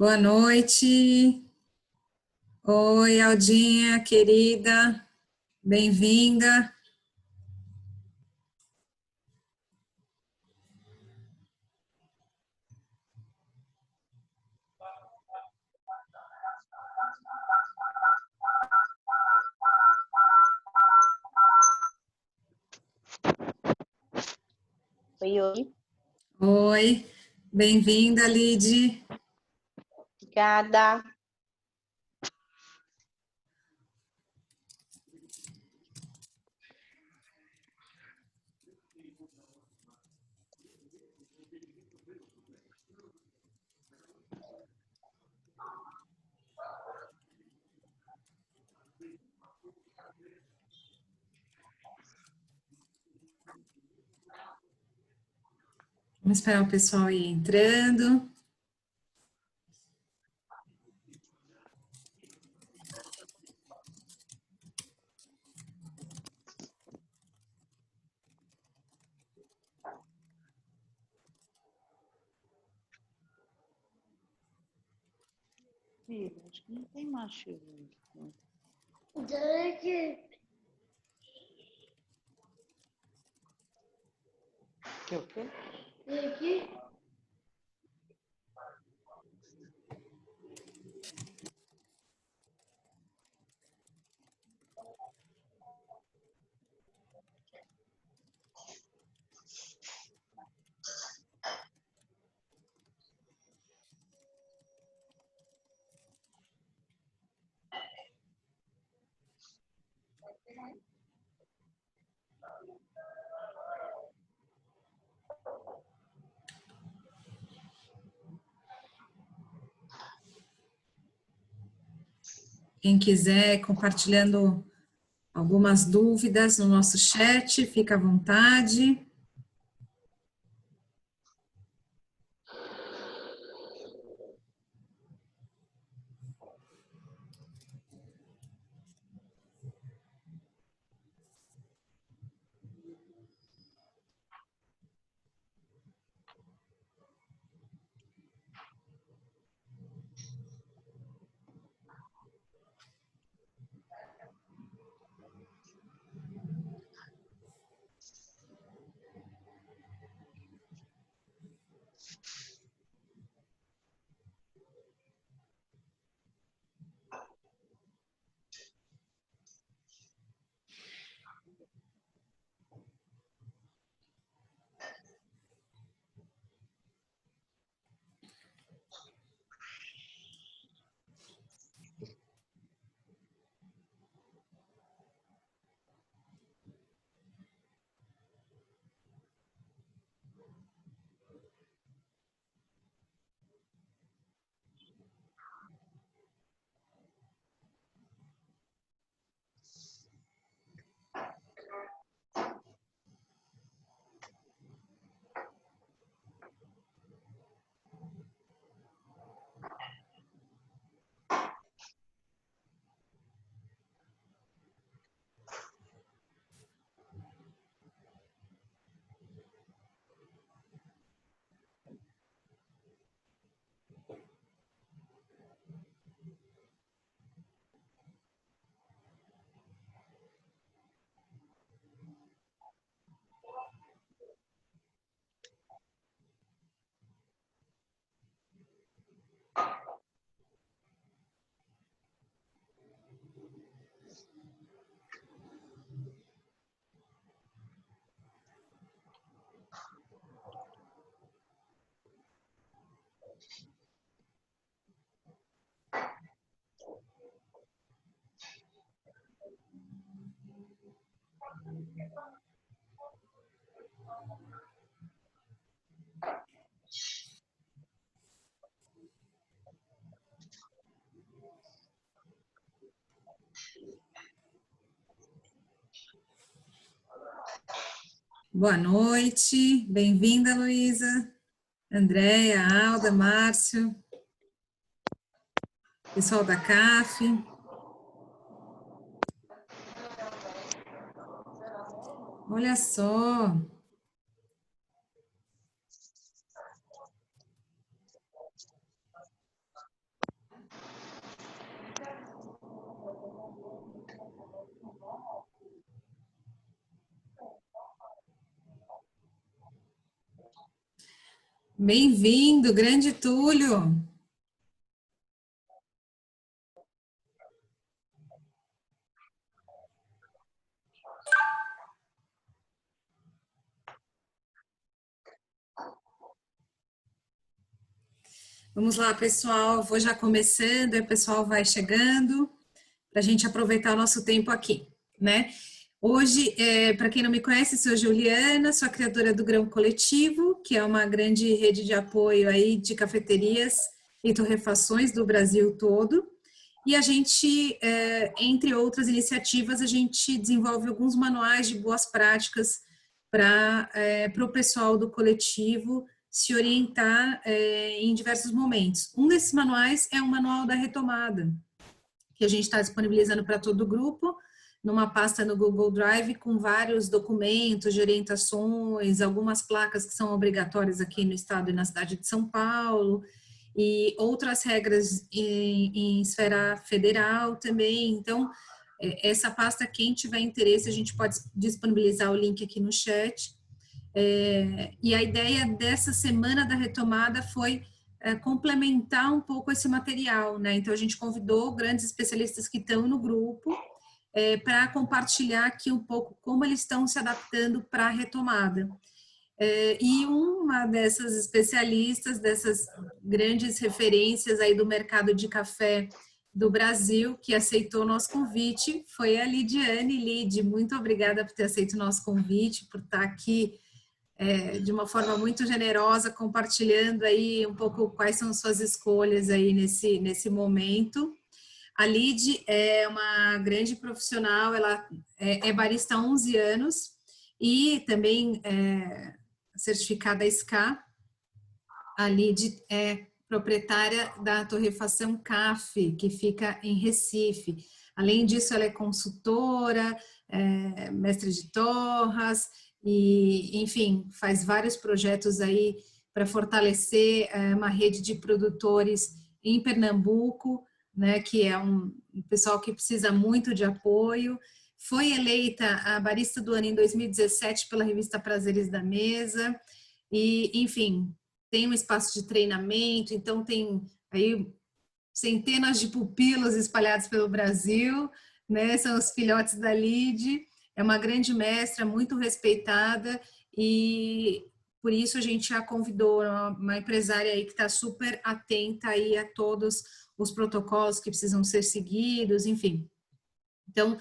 Boa noite. Oi, Aldinha, querida, bem-vinda. Oi, oi. Oi, bem-vinda, Lid. Obrigada. Vamos esperar o pessoal ir entrando. Filha, acho que não tem mais chuva. Que o quê? Quem quiser compartilhando algumas dúvidas no nosso chat, fica à vontade. Boa noite, bem-vinda, Luísa, Andréia, Alda, Márcio, pessoal da CAF. Olha só. Bem-vindo, grande Túlio. Vamos lá, pessoal. Vou já começando, aí o pessoal vai chegando para a gente aproveitar o nosso tempo aqui, né? Hoje, para quem não me conhece, sou Juliana, sou a criadora do Grão Coletivo, que é uma grande rede de apoio aí de cafeterias e torrefações do Brasil todo. E a gente, entre outras iniciativas, a gente desenvolve alguns manuais de boas práticas para o pessoal do coletivo se orientar em diversos momentos. Um desses manuais é o Manual da Retomada, que a gente está disponibilizando para todo o grupo, numa pasta no Google Drive com vários documentos de orientações, algumas placas que são obrigatórias aqui no estado e na cidade de São Paulo, e outras regras em esfera federal também. Então, essa pasta, quem tiver interesse, a gente pode disponibilizar o link aqui no chat. E a ideia dessa semana da retomada foi complementar um pouco esse material, né? Então, a gente convidou grandes especialistas que estão no grupo para compartilhar aqui um pouco como eles estão se adaptando para a retomada. E uma dessas especialistas, dessas grandes referências aí do mercado de café do Brasil, que aceitou o nosso convite, foi a Lidiane. Lid, muito obrigada por ter aceito o nosso convite, por estar aqui de uma forma muito generosa, compartilhando aí um pouco quais são suas escolhas aí nesse momento. A Lid é uma grande profissional, ela é barista há 11 anos e também certificada SCA. A Lid é proprietária da torrefação CAF, que fica em Recife. Além disso, ela é consultora, mestre de torras e, enfim, faz vários projetos aí para fortalecer uma rede de produtores em Pernambuco, né, que é um pessoal que precisa muito de apoio. Foi eleita a barista do ano em 2017 pela revista Prazeres da Mesa e, enfim, tem um espaço de treinamento, então tem aí centenas de pupilos espalhados pelo Brasil, né? São os filhotes da Lid, é uma grande mestra, muito respeitada e por isso a gente a convidou, uma empresária aí que está super atenta aí a todos os protocolos que precisam ser seguidos, enfim. Então,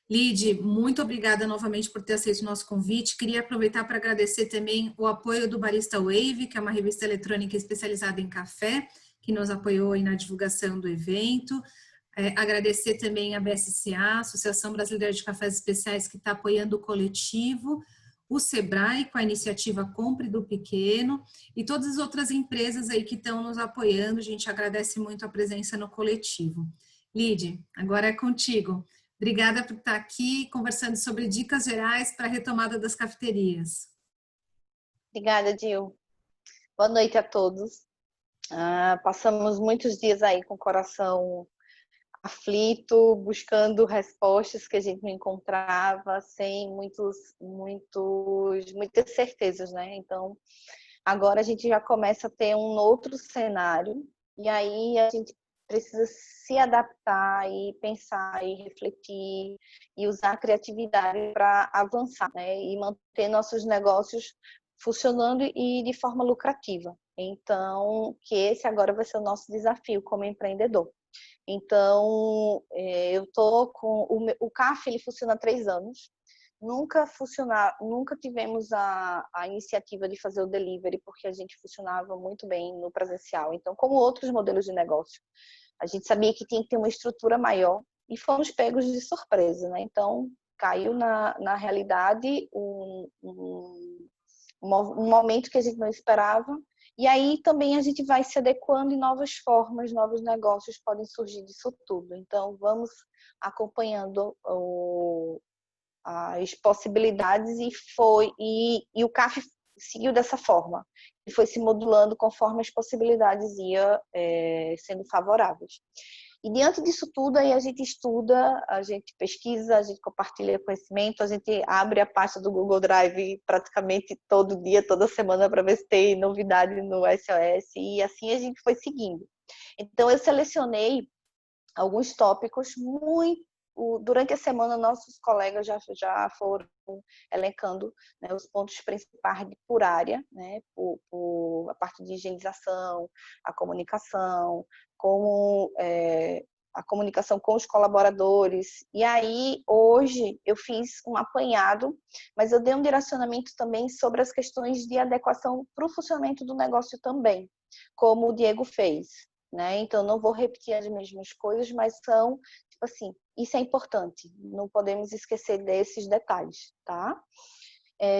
Lid, muito obrigada novamente por ter aceito o nosso convite. Queria aproveitar para agradecer também o apoio do Barista Wave, que é uma revista eletrônica especializada em café, que nos apoiou aí na divulgação do evento. Agradecer também a BSCA, Associação Brasileira de Cafés Especiais, que está apoiando o coletivo, o Sebrae, com a iniciativa Compre do Pequeno, e todas as outras empresas aí que estão nos apoiando. A gente agradece muito a presença no coletivo. Lid, agora é contigo. Obrigada por estar aqui conversando sobre dicas gerais para a retomada das cafeterias. Obrigada, Gil. Boa noite a todos. Passamos muitos dias aí com o coração aflito, buscando respostas que a gente não encontrava, sem muitas certezas, né? Então, agora a gente já começa a ter um outro cenário, e aí a gente precisa se adaptar e pensar e refletir e usar a criatividade para avançar, né? E manter nossos negócios funcionando e de forma lucrativa. Então, que esse agora vai ser o nosso desafio como empreendedor. Então, eu tô com o CAF, ele funciona há 3 anos. Nunca tivemos a iniciativa de fazer o delivery, porque a gente funcionava muito bem no presencial. Então, como outros modelos de negócio, a gente sabia que tinha que ter uma estrutura maior e fomos pegos de surpresa, né? Então, caiu na realidade um momento que a gente não esperava. E aí também a gente vai se adequando em novas formas, novos negócios podem surgir disso tudo. Então, vamos acompanhando as possibilidades e o CAF seguiu dessa forma e foi se modulando conforme as possibilidades ia sendo favoráveis. E diante disso tudo, aí a gente estuda, a gente pesquisa, a gente compartilha conhecimento, a gente abre a pasta do Google Drive praticamente todo dia, toda semana, para ver se tem novidade no SOS, e assim a gente foi seguindo. Então, eu selecionei alguns tópicos muito. Durante a semana, nossos colegas já foram elencando, né, os pontos principais por área, né, por a parte de higienização, a comunicação, como a comunicação com os colaboradores. E aí, hoje, eu fiz um apanhado, mas eu dei um direcionamento também sobre as questões de adequação para o funcionamento do negócio também, como o Diego fez. Né? Então, não vou repetir as mesmas coisas, mas são, tipo assim, isso é importante, não podemos esquecer desses detalhes, tá?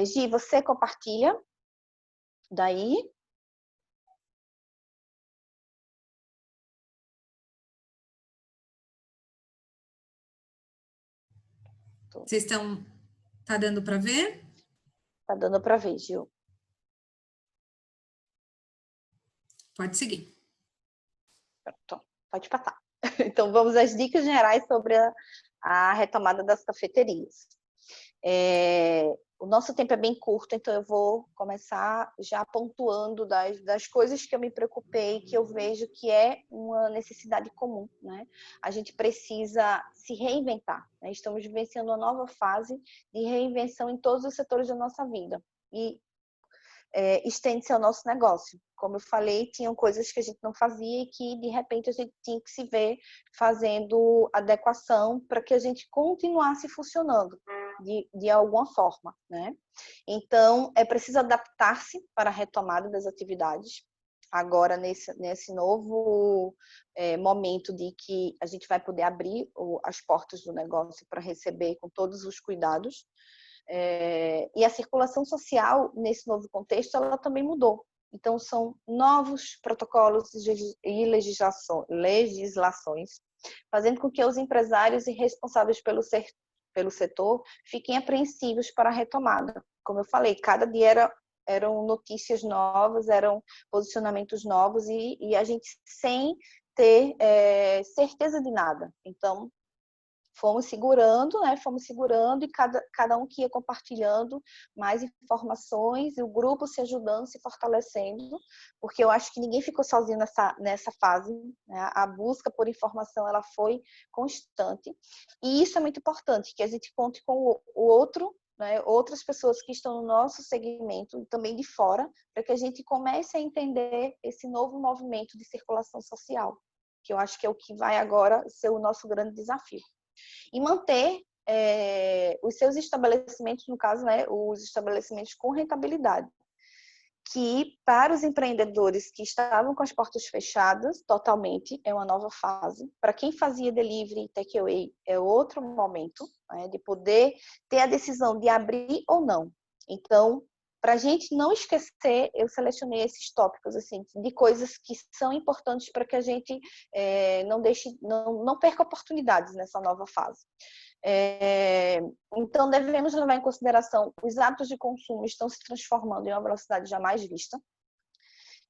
Gi, você compartilha daí? Vocês estão... Tá dando para ver? Tá dando para ver, Gil. Pode seguir. Pronto, pode passar. Então, vamos às dicas gerais sobre a retomada das cafeterias. O nosso tempo é bem curto, então eu vou começar já pontuando das coisas que eu me preocupei, que eu vejo que é uma necessidade comum, né? A gente precisa se reinventar, né? Estamos vivenciando uma nova fase de reinvenção em todos os setores da nossa vida. E estende-se ao nosso negócio. Como eu falei, tinham coisas que a gente não fazia e que, de repente, a gente tinha que se ver fazendo adequação para que a gente continuasse funcionando de alguma forma, né? Então, é preciso adaptar-se para a retomada das atividades. Agora, nesse novo momento de que a gente vai poder abrir as portas do negócio para receber com todos os cuidados, e a circulação social, nesse novo contexto, ela também mudou. Então, são novos protocolos e legislações, fazendo com que os empresários e responsáveis pelo setor fiquem apreensivos para a retomada. Como eu falei, cada dia eram notícias novas, eram posicionamentos novos e a gente sem ter certeza de nada. Então, fomos segurando, né? Fomos segurando e cada um que ia compartilhando mais informações e o grupo se ajudando, se fortalecendo, porque eu acho que ninguém ficou sozinho nessa fase, né? A busca por informação, ela foi constante. E isso é muito importante, que a gente conte com o outro, né? Outras pessoas que estão no nosso segmento, também de fora, para que a gente comece a entender esse novo movimento de circulação social, que eu acho que é o que vai agora ser o nosso grande desafio. E manter os seus estabelecimentos, no caso, né, os estabelecimentos com rentabilidade, que para os empreendedores que estavam com as portas fechadas totalmente, é uma nova fase. Para quem fazia delivery e takeaway, é outro momento, né, de poder ter a decisão de abrir ou não. Então, para a gente não esquecer, eu selecionei esses tópicos assim, de coisas que são importantes para que a gente não perca oportunidades nessa nova fase. Então, devemos levar em consideração os hábitos de consumo estão se transformando em uma velocidade jamais vista.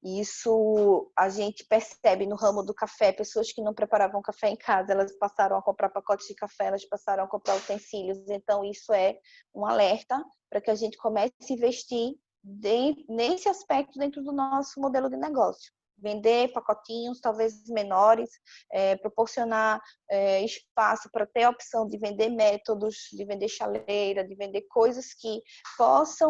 Isso a gente percebe no ramo do café, pessoas que não preparavam café em casa, elas passaram a comprar pacotes de café, elas passaram a comprar utensílios. Então, isso é um alerta para que a gente comece a investir nesse aspecto dentro do nosso modelo de negócio. Vender pacotinhos, talvez menores, proporcionar espaço para ter a opção de vender métodos, de vender chaleira, de vender coisas que possam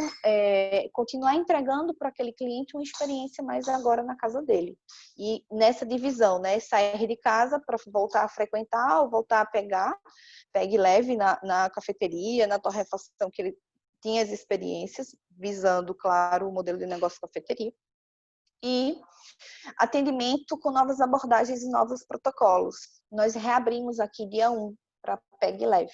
continuar entregando para aquele cliente uma experiência mais agora na casa dele. E nessa divisão, né, sair de casa para voltar a frequentar ou voltar a pegue e leve na cafeteria, na torrefação que ele tinha as experiências, visando, claro, o modelo de negócio da cafeteria. E atendimento com novas abordagens e novos protocolos. Nós reabrimos aqui dia 1 para pegue e leve.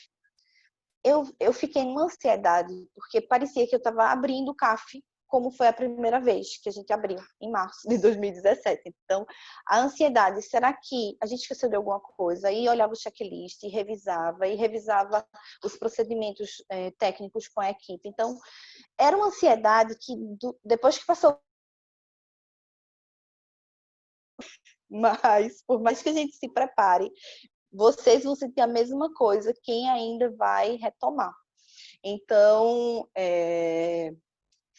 Eu fiquei numa ansiedade, porque parecia que eu estava abrindo o CAF, como foi a primeira vez que a gente abriu, em março de 2017. Então, a ansiedade, será que a gente esqueceu de alguma coisa? E olhava o checklist, e revisava os procedimentos técnicos com a equipe. Então, era uma ansiedade que, depois que passou Mas, por mais que a gente se prepare, vocês vão sentir a mesma coisa quem ainda vai retomar. Então,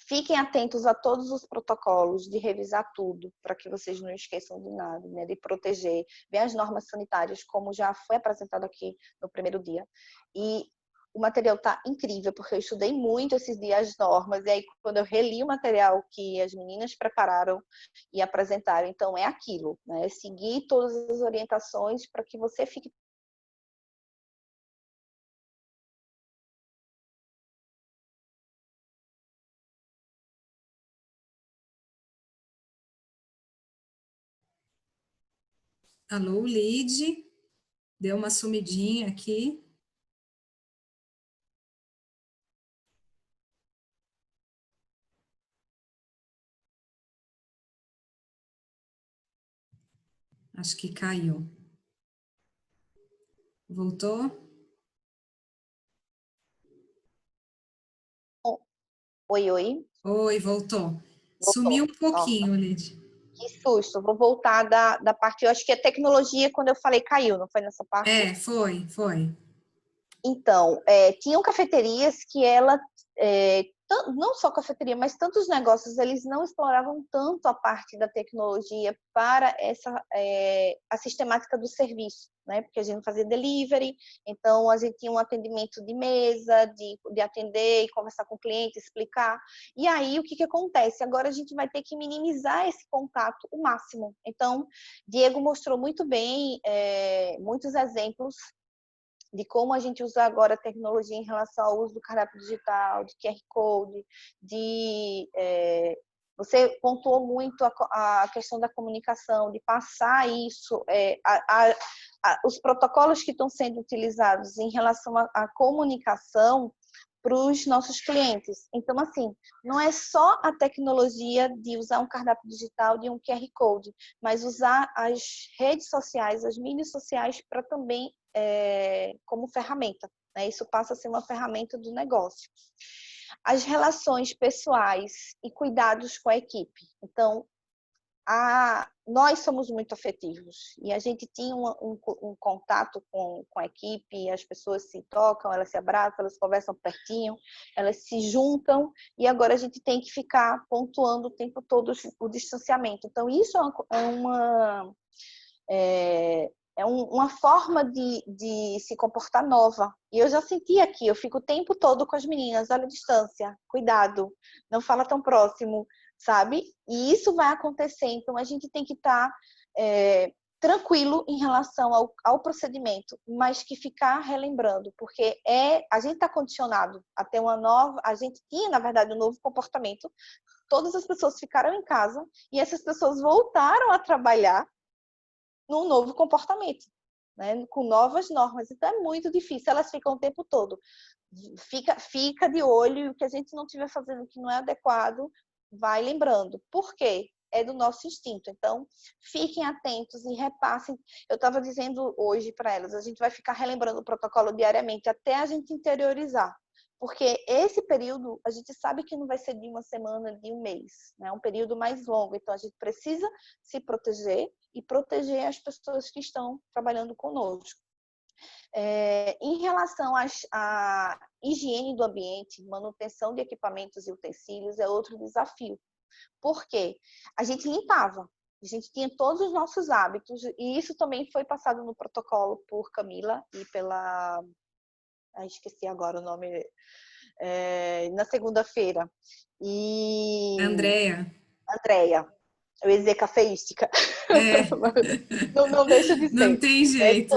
fiquem atentos a todos os protocolos, de revisar tudo, para que vocês não esqueçam de nada, né? De proteger, ver as normas sanitárias, como já foi apresentado aqui no primeiro dia. E o material está incrível, porque eu estudei muito esses dias as normas, e aí quando eu reli o material que as meninas prepararam e apresentaram, então é aquilo, né? Seguir todas as orientações para que você fique. Alô, Lid, deu uma sumidinha aqui. Acho que caiu. Voltou? Oi, oi. Oi, voltou. Sumiu Voltou. um Nossa, pouquinho, Lid. que susto. Vou voltar da parte. Eu acho que a tecnologia, quando eu falei, caiu, não foi nessa parte? Foi. Então, tinham cafeterias que ela, não só cafeteria, mas tantos negócios, eles não exploravam tanto a parte da tecnologia para a sistemática do serviço, né? Porque a gente fazia delivery, então a gente tinha um atendimento de mesa, de atender e conversar com o cliente, explicar. E aí, o que acontece? Agora a gente vai ter que minimizar esse contato o máximo. Então, Diego mostrou muito bem, muitos exemplos de como a gente usa agora a tecnologia em relação ao uso do cardápio digital, de QR Code, você pontuou muito a questão da comunicação, de passar isso, os protocolos que estão sendo utilizados em relação à comunicação para os nossos clientes. Então, assim, não é só a tecnologia de usar um cardápio digital, de um QR Code, mas usar as redes sociais, as mídias sociais para também como ferramenta, né? Isso passa a ser uma ferramenta do negócio. As relações pessoais e cuidados com a equipe. Então, nós somos muito afetivos e a gente tinha um contato com a equipe, as pessoas se tocam, elas se abraçam, elas conversam pertinho, elas se juntam e agora a gente tem que ficar pontuando o tempo todo o distanciamento. Então, isso uma forma de se comportar nova. E eu já senti aqui, eu fico o tempo todo com as meninas, olha a distância, cuidado, não fala tão próximo, sabe? E isso vai acontecer, então a gente tem que estar tranquilo em relação ao procedimento, mas que ficar relembrando, porque a gente está condicionado a ter a gente tinha, na verdade, um novo comportamento, todas as pessoas ficaram em casa e essas pessoas voltaram a trabalhar num novo comportamento, né? Com novas normas. Então é muito difícil, elas ficam o tempo todo. Fica de olho e o que a gente não estiver fazendo que não é adequado, vai lembrando. Por quê? É do nosso instinto. Então, fiquem atentos e repassem. Eu estava dizendo hoje para elas, a gente vai ficar relembrando o protocolo diariamente até a gente interiorizar. Porque esse período, a gente sabe que não vai ser de uma semana, de um mês, né? É um período mais longo. Então, a gente precisa se proteger e proteger as pessoas que estão trabalhando conosco. Em relação à higiene do ambiente, manutenção de equipamentos e utensílios é outro desafio. Por quê? A gente limpava, a gente tinha todos os nossos hábitos, e isso também foi passado no protocolo por Camila e pela... esqueci agora o nome... na segunda-feira. E... Andréia. Andréia. Eu ia dizer cafeística. É, Não deixa de não ser. tem Né? jeito.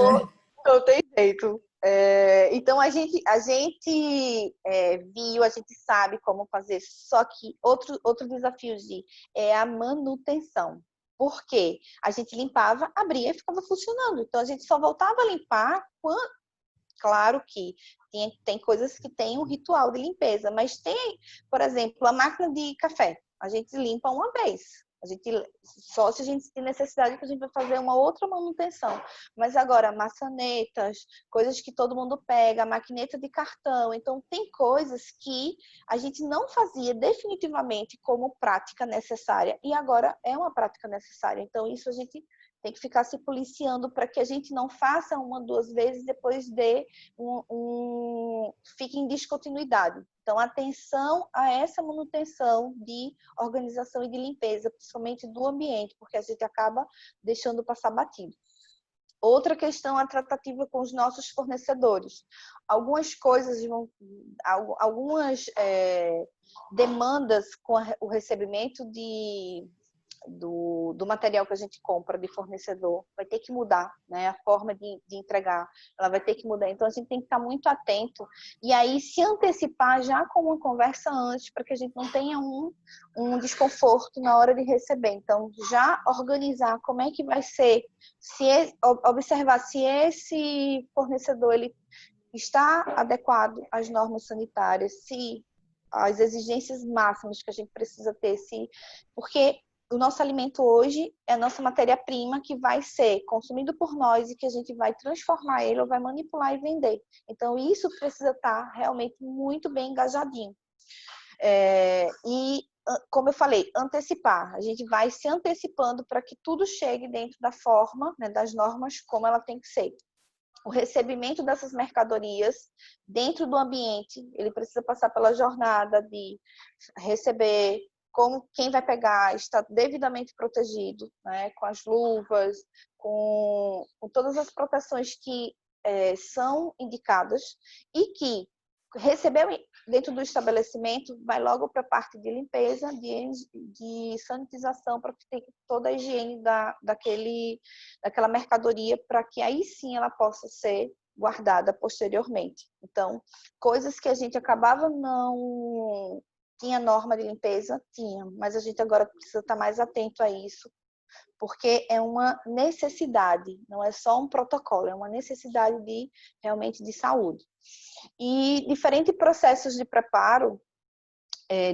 Não tem jeito. Então, a gente viu, a gente sabe como fazer, só que outro desafio é a manutenção. Por quê? A gente limpava, abria e ficava funcionando. Então, a gente só voltava a limpar quando... Claro que tem coisas que tem um ritual de limpeza, mas tem, por exemplo, a máquina de café. A gente limpa uma vez. Só se a gente tem necessidade que a gente vai fazer uma outra manutenção. Mas agora, maçanetas, coisas que todo mundo pega, maquineta de cartão. Então, tem coisas que a gente não fazia definitivamente como prática necessária e agora é uma prática necessária. Então, isso a gente tem que ficar se policiando para que a gente não faça uma, duas vezes, depois de fique em descontinuidade. Então, atenção a essa manutenção de organização e de limpeza, principalmente do ambiente, porque a gente acaba deixando passar batido. Outra questão é a tratativa com os nossos fornecedores. Algumas coisas, algumas demandas com o recebimento do material que a gente compra de fornecedor vai ter que mudar, né? A forma de entregar, ela vai ter que mudar. Então, a gente tem que estar muito atento e aí se antecipar já com uma conversa antes, para que a gente não tenha um desconforto na hora de receber. Então, já organizar como é que vai ser, observar se esse fornecedor ele está adequado às normas sanitárias, se as exigências máximas que a gente precisa ter, porque o nosso alimento hoje é a nossa matéria-prima que vai ser consumido por nós e que a gente vai transformar ele ou vai manipular e vender. Então, isso precisa estar realmente muito bem engajadinho. E, como eu falei, antecipar. A gente vai se antecipando para que tudo chegue dentro da forma, né, das normas, como ela tem que ser. O recebimento dessas mercadorias dentro do ambiente, ele precisa passar pela jornada de receber, como quem vai pegar está devidamente protegido, né, com as luvas, com todas as proteções que são indicadas, e que recebeu dentro do estabelecimento vai logo para a parte de limpeza, de sanitização, para que tenha toda a higiene daquela mercadoria, para que aí sim ela possa ser guardada posteriormente. Então, coisas que a gente acabava não tinha norma de limpeza? Tinha, mas a gente agora precisa estar mais atento a isso, porque é uma necessidade, não é só um protocolo, é uma necessidade realmente de saúde. E diferentes processos de preparo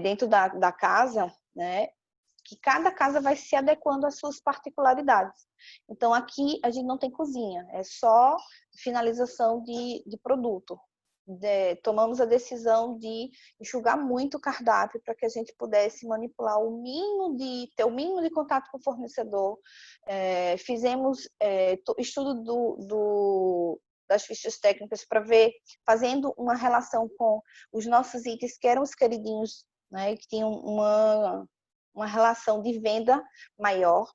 dentro da casa, né, que cada casa vai se adequando às suas particularidades. Então, aqui a gente não tem cozinha, é só finalização de produto. Tomamos a decisão de enxugar muito o cardápio para que a gente pudesse manipular ter o mínimo de contato com o fornecedor. Fizemos estudo das fichas técnicas para ver, fazendo uma relação com os nossos itens, que eram os queridinhos, né, que tinham uma relação de venda maior.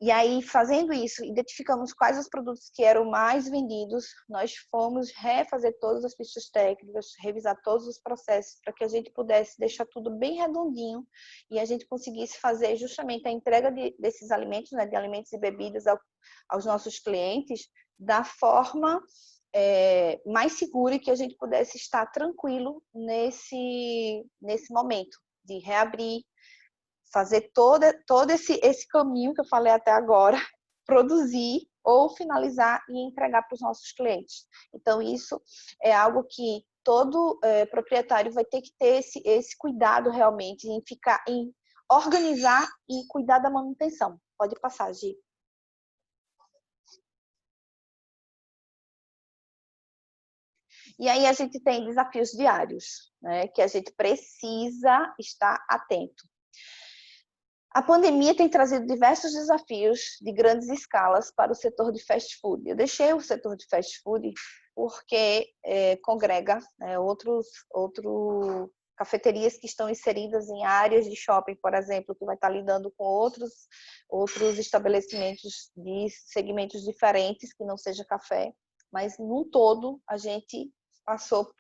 E aí, fazendo isso, identificamos quais os produtos que eram mais vendidos, nós fomos refazer todas as fichas técnicas, revisar todos os processos, para que a gente pudesse deixar tudo bem redondinho e a gente conseguisse fazer justamente a entrega desses alimentos, né, de alimentos e bebidas aos nossos clientes, da forma mais segura, e que a gente pudesse estar tranquilo nesse momento de reabrir, fazer todo esse caminho que eu falei até agora, produzir ou finalizar e entregar para os nossos clientes. Então, isso é algo que todo proprietário vai ter que ter esse cuidado realmente em organizar e cuidar da manutenção. Pode passar, Gi. E aí a gente tem desafios diários, né, que a gente precisa estar atento. A pandemia tem trazido diversos desafios de grandes escalas para o setor de fast food. Eu deixei o setor de fast food porque congrega outras cafeterias que estão inseridas em áreas de shopping, por exemplo, que vai estar lidando com outros estabelecimentos de segmentos diferentes, que não seja café. Mas, num todo, a gente passou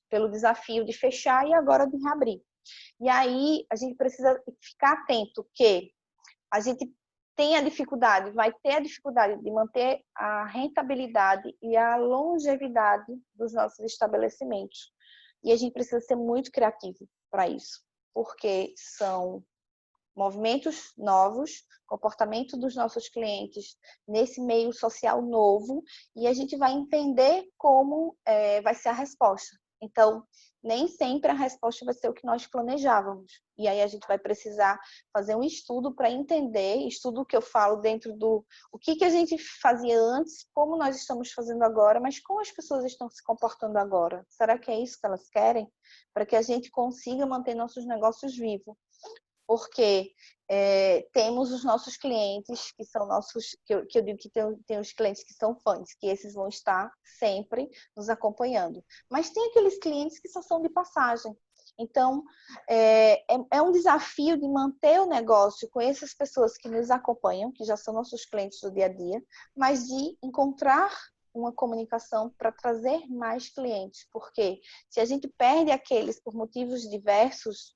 pelo desafio de fechar e agora de reabrir. E aí, a gente precisa ficar atento que a gente tem a dificuldade, vai ter a dificuldade de manter a rentabilidade e a longevidade dos nossos estabelecimentos. E a gente precisa ser muito criativo para isso, porque são movimentos novos, comportamento dos nossos clientes nesse meio social novo, e a gente vai entender como vai ser a resposta. Então, nem sempre a resposta vai ser o que nós planejávamos. E aí a gente vai precisar fazer um estudo para entender, estudo que eu falo dentro do o que a gente fazia antes, como nós estamos fazendo agora, mas como as pessoas estão se comportando agora. Será que é isso que elas querem? Para que a gente consiga manter nossos negócios vivos. porque temos os nossos clientes, que são nossos, que eu digo que tem os clientes que são fãs, que esses vão estar sempre nos acompanhando. Mas tem aqueles clientes que só são de passagem. Então, é um desafio de manter o negócio com essas pessoas que nos acompanham, que já são nossos clientes do dia a dia, mas de encontrar uma comunicação para trazer mais clientes, porque se a gente perde aqueles por motivos diversos,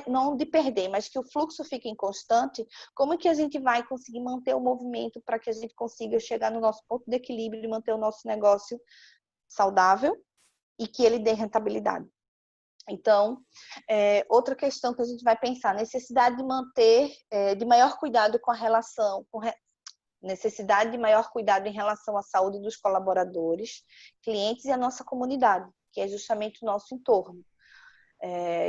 não de perder, mas que o fluxo fique inconstante, como é que a gente vai conseguir manter o movimento para que a gente consiga chegar no nosso ponto de equilíbrio e manter o nosso negócio saudável e que ele dê rentabilidade? Então, outra questão que a gente vai pensar, necessidade de manter, de maior cuidado com a relação, necessidade de maior cuidado em relação à saúde dos colaboradores, clientes e a nossa comunidade, que é justamente o nosso entorno.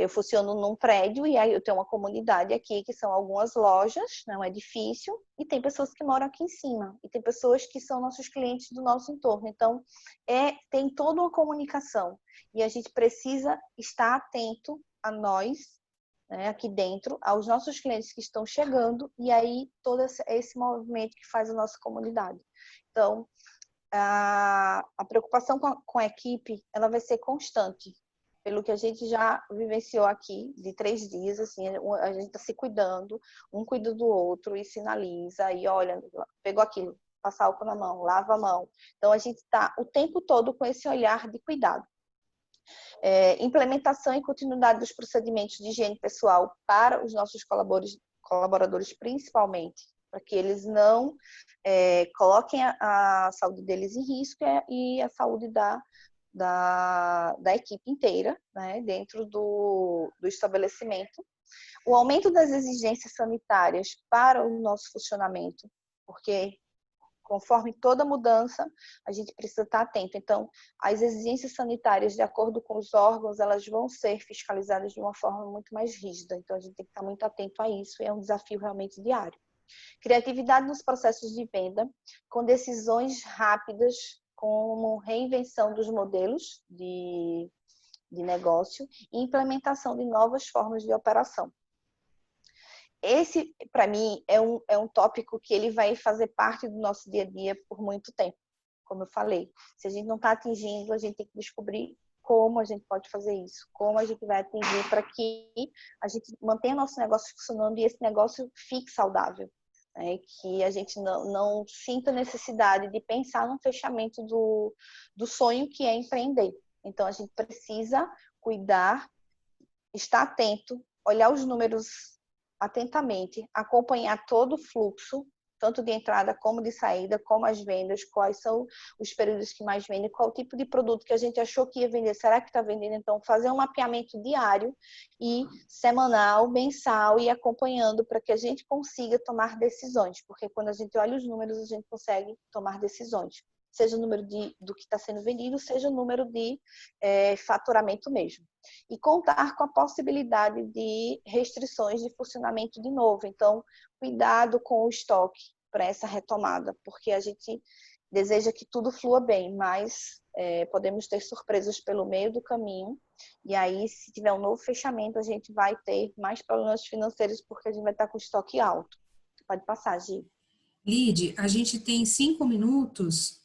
Eu funciono num prédio e aí eu tenho uma comunidade aqui, que são algumas lojas, é um edifício, e tem pessoas que moram aqui em cima, e tem pessoas que são nossos clientes do nosso entorno. Então, tem toda uma comunicação, e a gente precisa estar atento a nós, né, aqui dentro, aos nossos clientes que estão chegando, e aí todo esse movimento que faz a nossa comunidade. Então, a preocupação com a equipe, ela vai ser constante, pelo que a gente já vivenciou aqui, de 3 dias, assim, a gente está se cuidando, um cuida do outro e sinaliza, e olha, pegou aquilo, passa álcool na mão, lava a mão. Então, a gente está o tempo todo com esse olhar de cuidado. Implementação e continuidade dos procedimentos de higiene pessoal para os nossos colaboradores principalmente, para que eles não coloquem a saúde deles em risco e a saúde da equipe inteira, né, dentro do estabelecimento. O aumento das exigências sanitárias para o nosso funcionamento, porque conforme toda mudança, a gente precisa estar atento. Então, as exigências sanitárias, de acordo com os órgãos, elas vão ser fiscalizadas de uma forma muito mais rígida. Então, a gente tem que estar muito atento a isso, e é um desafio realmente diário. Criatividade nos processos de venda, com decisões rápidas, como reinvenção dos modelos de negócio e implementação de novas formas de operação. Esse, para mim, é um tópico que ele vai fazer parte do nosso dia a dia por muito tempo, como eu falei. Se a gente não está atingindo, a gente tem que descobrir como a gente pode fazer isso, como a gente vai atingir para que a gente mantenha nosso negócio funcionando e esse negócio fique saudável. Que a gente não sinta necessidade de pensar no fechamento do sonho que é empreender. Então, a gente precisa cuidar, estar atento, olhar os números atentamente, acompanhar todo o fluxo, tanto de entrada como de saída, como as vendas, quais são os períodos que mais vendem, qual tipo de produto que a gente achou que ia vender, será que está vendendo? Então, fazer um mapeamento diário e semanal, mensal e acompanhando para que a gente consiga tomar decisões, porque quando a gente olha os números, a gente consegue tomar decisões, seja o número do que está sendo vendido, seja o número de faturamento mesmo. E contar com a possibilidade de restrições de funcionamento de novo. Então, cuidado com o estoque para essa retomada, porque a gente deseja que tudo flua bem, mas podemos ter surpresas pelo meio do caminho, e aí, se tiver um novo fechamento, a gente vai ter mais problemas financeiros, porque a gente vai estar com estoque alto. Pode passar, Gi. Lide, a gente tem 5 minutos,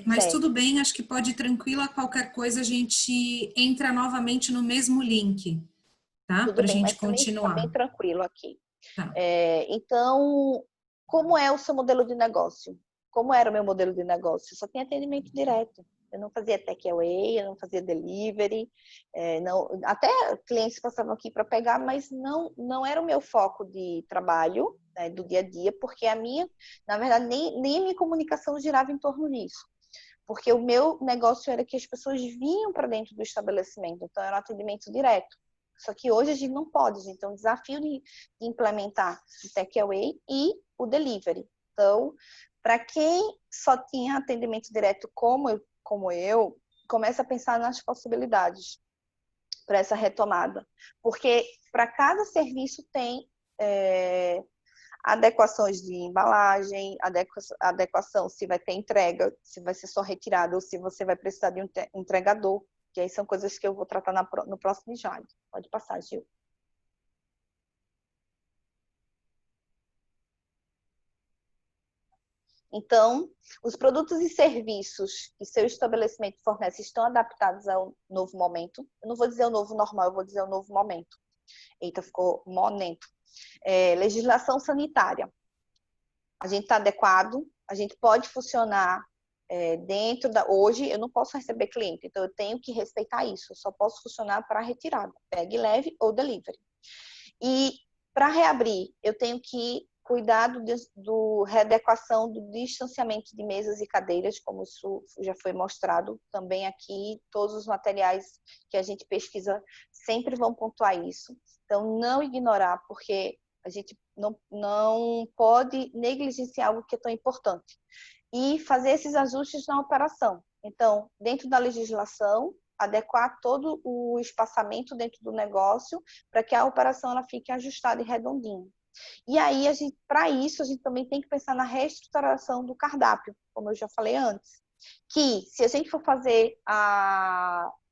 mas Certo. tudo bem, acho que pode ir tranquila, qualquer coisa a gente entra novamente no mesmo link, tá? Tudo Para a bem, gente mas também está bem continuar. tranquilo aqui. Tá. Então, como é o seu modelo de negócio? Como era o meu modelo de negócio? Eu só tinha atendimento direto. Eu não fazia takeaway, eu não fazia delivery, não, até clientes passavam aqui para pegar, mas não era o meu foco de trabalho, né, do dia a dia, porque na verdade, nem a minha comunicação girava em torno disso. Porque o meu negócio era que as pessoas vinham para dentro do estabelecimento, então era um atendimento direto. Só que hoje a gente não pode, então o desafio de implementar o takeaway e o delivery. Então, para quem só tinha atendimento direto como eu, começa a pensar nas possibilidades para essa retomada. Porque para cada serviço tem adequações de embalagem, adequação se vai ter entrega, se vai ser só retirada ou se você vai precisar de um entregador. Que aí são coisas que eu vou tratar no próximo slide. Pode passar, Gil. Então, os produtos e serviços que seu estabelecimento fornece estão adaptados ao novo momento. Eu não vou dizer o novo normal, eu vou dizer o novo momento. Eita, ficou monento. Legislação sanitária. A gente está adequado, a gente pode funcionar dentro da... Hoje, eu não posso receber cliente, então eu tenho que respeitar isso. Eu só posso funcionar para retirada, pegue leve ou delivery. E para reabrir, eu tenho que cuidar do readequação do distanciamento de mesas e cadeiras, como isso já foi mostrado também aqui, todos os materiais que a gente pesquisa sempre vão pontuar isso. Então, não ignorar, porque a gente não pode negligenciar algo que é tão importante. E fazer esses ajustes na operação. Então, dentro da legislação, adequar todo o espaçamento dentro do negócio para que a operação ela fique ajustada e redondinha. E aí, para isso, a gente também tem que pensar na reestruturação do cardápio, como eu já falei antes. Que, se a gente for fazer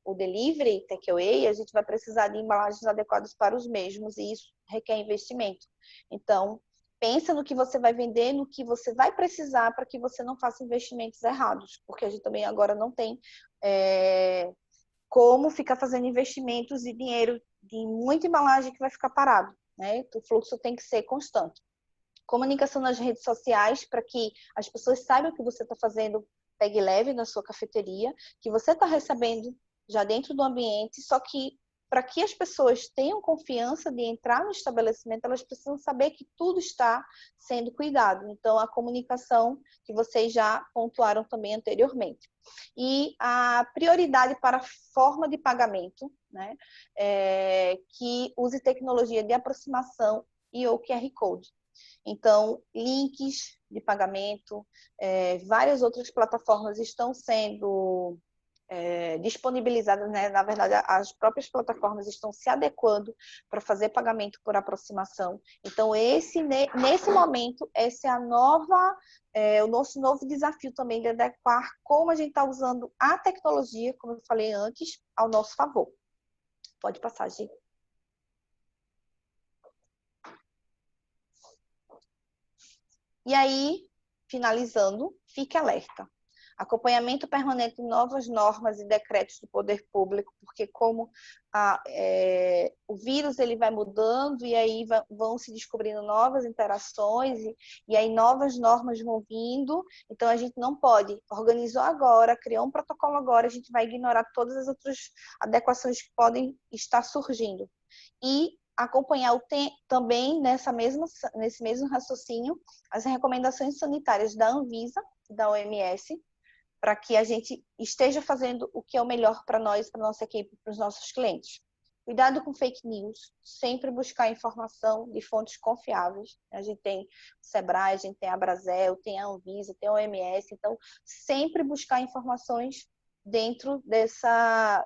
o delivery, takeaway, a gente vai precisar de embalagens adequadas para os mesmos, e isso requer investimento. Então, pensa no que você vai vender, no que você vai precisar para que você não faça investimentos errados, porque a gente também agora não tem como ficar fazendo investimentos e dinheiro de muita embalagem que vai ficar parado. Né? O fluxo tem que ser constante. Comunicação nas redes sociais para que as pessoas saibam que você está fazendo pegue leve na sua cafeteria, que você está recebendo já dentro do ambiente, só que para que as pessoas tenham confiança de entrar no estabelecimento, elas precisam saber que tudo está sendo cuidado. Então, a comunicação que vocês já pontuaram também anteriormente. E a prioridade para a forma de pagamento, né? Que use tecnologia de aproximação e ou QR Code. Então, links de pagamento, várias outras plataformas estão sendo disponibilizadas, né? Na verdade, as próprias plataformas estão se adequando para fazer pagamento por aproximação. Então, nesse momento, essa é o nosso novo desafio também de adequar como a gente está usando a tecnologia, como eu falei antes, ao nosso favor. Pode passar, Gi. E aí, finalizando, fique alerta. Acompanhamento permanente de novas normas e decretos do poder público, porque como o vírus ele vai mudando e aí vão se descobrindo novas interações e aí novas normas vão vindo, então a gente não pode, organizou agora, criou um protocolo agora, a gente vai ignorar todas as outras adequações que podem estar surgindo. E acompanhar também nesse mesmo raciocínio as recomendações sanitárias da Anvisa, da OMS, para que a gente esteja fazendo o que é o melhor para nós, para nossa equipe, para os nossos clientes. Cuidado com fake news, sempre buscar informação de fontes confiáveis. A gente tem o Sebrae, a gente tem a Abrazel, tem a Anvisa, tem a OMS, então sempre buscar informações dentro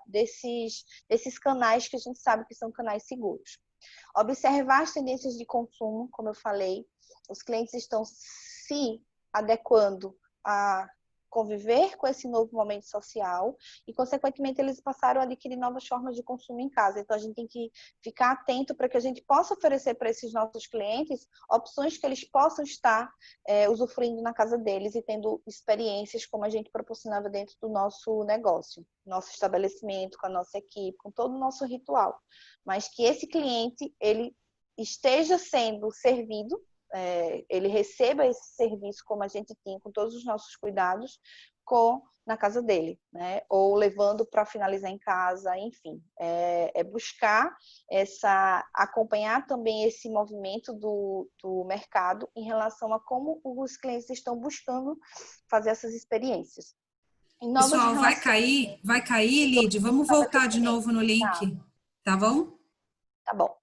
desses canais que a gente sabe que são canais seguros. Observar as tendências de consumo, como eu falei, os clientes estão se adequando a conviver com esse novo momento social e, consequentemente, eles passaram a adquirir novas formas de consumo em casa. Então, a gente tem que ficar atento para que a gente possa oferecer para esses nossos clientes opções que eles possam estar usufruindo na casa deles e tendo experiências como a gente proporcionava dentro do nosso negócio, nosso estabelecimento, com a nossa equipe, com todo o nosso ritual. Mas que esse cliente, ele esteja sendo servido, ele receba esse serviço como a gente tinha, com todos os nossos cuidados, na casa dele, né? Ou levando para finalizar em casa, enfim. Buscar acompanhar também esse movimento do mercado em relação a como os clientes estão buscando fazer essas experiências. Pessoal, vai cair, Lid. Vamos voltar de novo no link, tá bom? Tá bom.